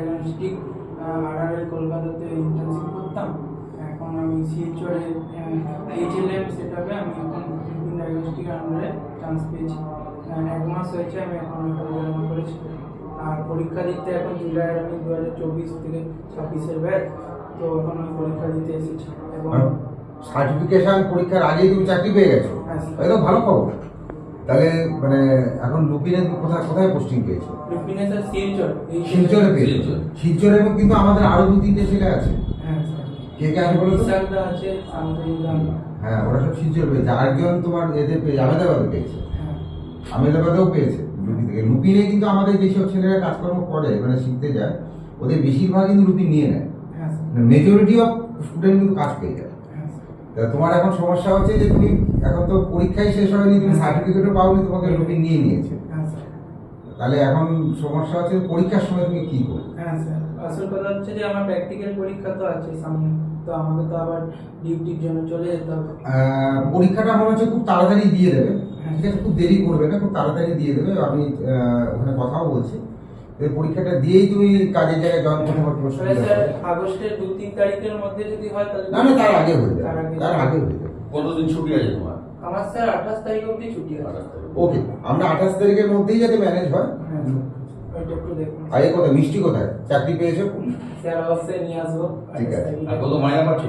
Diagnostic আড়াআড়ি কলকাতাতে internship করতাম। এখন আমি শিলচরে HLM সেটাপে আমি এখন লুপিন ডায়াগনস্টিক আন্ডারে চান্স পেয়েছি। 1 মাস হয়েছে আমি এখন এখানে জয়েন করেছি। আর পরীক্ষা দিতে এখন জুলাই আমি 2024 থেকে 26-এর ব্যাচ, তো এখন আমি পরীক্ষা দিতে এসেছি। এবং সার্টিফিকেশন পরীক্ষার আগেই তুমি চাকরি পেয়ে গেছো, এটা ভালো খবর। তাহলে মানে এখন লুপিনে কোথায় কোথায় পোস্টিং পেয়েছো? লুপিনে স্যার শিলচরে পেয়েছো। শিলচরে কিন্তু আমাদের আরো 2-3টে ছেলে আছে। হ্যাঁ স্যার। কে কে আছে বলো তো? বিশালদা আছে, শান্তনুদা। হ্যাঁ, ওরা সব শিলচর পেয়েছে। আরেকজন তোমার এতে পেয়েছে, আহমেদাবাদে পেয়েছে। হ্যাঁ, আহমেদাবাদেও পেয়েছে লুপি থেকে। লুপিনে কিন্তু আমাদের যেসব ছেলেরা কাজকর্ম করে মানে শিখতে যায়, ওদের বেশিরভাগ কিন্তু লুপি নিয়ে নেয়। হ্যাঁ স্যার। মেজরিটি অফ স্টুডেন্ট কিন্তু কাজ পেয়ে যায়। হ্যাঁ স্যার। তা তোমার এখন সমস্যা হচ্ছে যে তুমি এখন তো পরীক্ষাই শেষ হয়নি, তুমি সার্টিফিকেটও পাওনি, তোমাকে লুপি নিয়ে নিয়েছে। হ্যাঁ স্যার। তাহলে এখন সমস্যা হচ্ছে পরীক্ষার সময় তুমি কি করবে? হ্যাঁ স্যার, আসল কথা হচ্ছে যে আমার প্র্যাকটিক্যাল পরীক্ষা তো আছে সামনে, তো আমাকে তো আবার ডিউটির জন্য চলে যেতে হবে। পরীক্ষাটা মনে হচ্ছে খুব তাড়াতাড়ি দিয়ে দেবে, ঠিক আছে? খুব দেরি করবে না, খুব তাড়াতাড়ি দিয়ে দেবে। আমি ওখানে কথাও বলছি, পরীক্ষাটা দিয়েই তুমি কাজের জায়গায় জয়েন করতে পারবে। স্যার আগস্টের 2-3 তারিখের মধ্যে যদি হয় তাহলে না না, তার আগে হয়ে যাবে, তার আগে হয়ে যাবে। কতদিন ছুটি আছে তোমার? আমার স্যার 28 তারিখ অবধি ছুটি আছে। ওকে, আমরা 28 তারিখের মধ্যেই যাতে ম্যানেজ হয়। হ্যাঁ, ওইটা একটু দেখুন। আগে কোথায় মিষ্টি কোথায় চাকরি পেয়েছো? স্যার অবশ্যই নিয়ে আসবো। ঠিক আছে। আর কত মাইনে পাচ্ছ?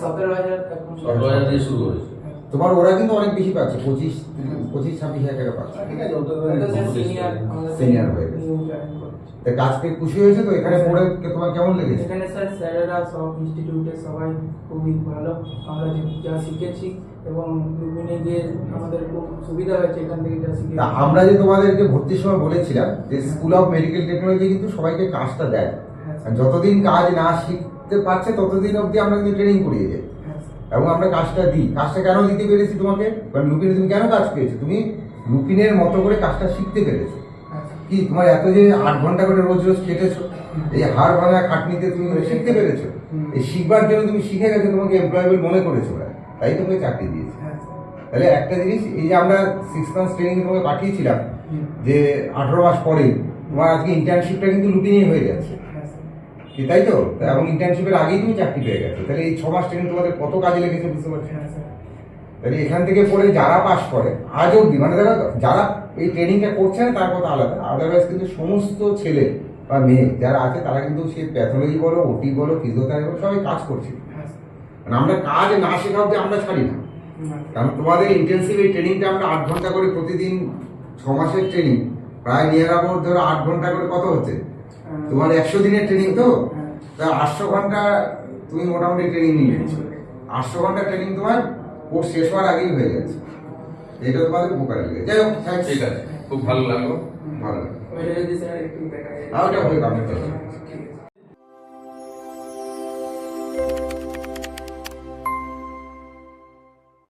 17,000 এখন 17,000 দিয়ে শুরু হয়েছে। তোমার ওরা কিন্তু অনেক বেশি পাচ্ছে, 25-26 হাজার টাকা পাচ্ছে। ঠিক আছে, সিনিয়র হয়ে গেছে। তা কাজ পেয়ে খুশি হয়েছে তো? এখানে পড়ে তোমার কেমন লেগেছে? এখানে স্যার স্যারেরা সব ইনস্টিটিউটে সবাই খুবই ভালো, আমরা যা শিখেছি এবং লুপিনে গিয়ে আমাদের খুব সুবিধা হয়েছে এখান থেকে যা শিখেছি। তা আমরা যে তোমাদেরকে ভর্তির সময় বলেছিলাম যে স্কুল অফ মেডিকেল টেকনোলজি কিন্তু সবাইকে কাজটা দেয়, আর যতদিন কাজ না শিখতে পারছে ততদিন অবধি আমরা কিন্তু ট্রেনিং করিয়ে যাই এবং আমরা কাজটা দিই। কাজটা কেন দিতে পেরেছি তোমাকে? কারণ লুপিনে তুমি কেন কাজ পেয়েছো? তুমি লুপিনের মতো করে কাজটা শিখতে পেরেছো। কি তোমার এত যে 8 ঘন্টা করে রোজ রোজ খেটেছো, এই হাড় ভাঙা খাটনিতে তুমি শিখতে পেরেছো, এই শিখবার জন্য তুমি শিখে গেছো, তোমাকে এমপ্লয়েবল মনে করেছো, তাই তোমাকে চাকরি দিয়েছে। তাহলে একটা জিনিস, এই যে আমরা 6 মান্থস ট্রেনিং তোমাকে পাঠিয়েছিলাম যে 18 মাস পরে তোমার আজকে ইন্টার্নশিপটা কিন্তু লুপিনে হয়ে যাচ্ছে, কি তাই তো? এবং ইন্টার্নশিপের আগেই তুমি চাকরি পেয়ে গেছো। তাহলে এই 6 মাস ট্রেনিং তোমাদের কত কাজে লেগেছে বুঝতে পারছো? তাহলে এখান থেকে পড়ে যারা পাস করে আজ অব্দি, মানে যারা এই ট্রেনিংটা করছে না তার কথা আলাদা, আদারওয়াইজ কিন্তু সমস্ত ছেলে বা মেয়ে যারা আছে তারা কিন্তু সে প্যাথোলজি বলো, ওটি বলো, ফিজিওথেরাপি বলো, সবাই কাজ করছে। মানে আমরা কাজ না শেখা অব্দি আমরা ছাড়ি না। কারণ তোমাদের ইন্টেন্সিভ এই ট্রেনিংটা আমরা 8 ঘন্টা করে প্রতিদিন, 6 মাসের ট্রেনিং, প্রায় নিয়ার অ্যাবাউট ধরো 8 ঘন্টা করে কত হচ্ছে তোমার 100 দিনের ট্রেনিং, তো 800 ঘন্টা তুমি মোটামুটি ট্রেনিং নিয়ে নিচ্ছ। 800 ঘন্টা ট্রেনিং তোমার কোর্স শেষ হওয়ার আগেই হয়ে যাচ্ছে। এটা তোমাদের উপকারে লেগে। যাই হোক, ঠিক আছে, খুব ভালো লাগলো। ভালো লাগলো। ওইটা যদি স্যার একটু দেখা যায়। ওটা হয়ে যাবে।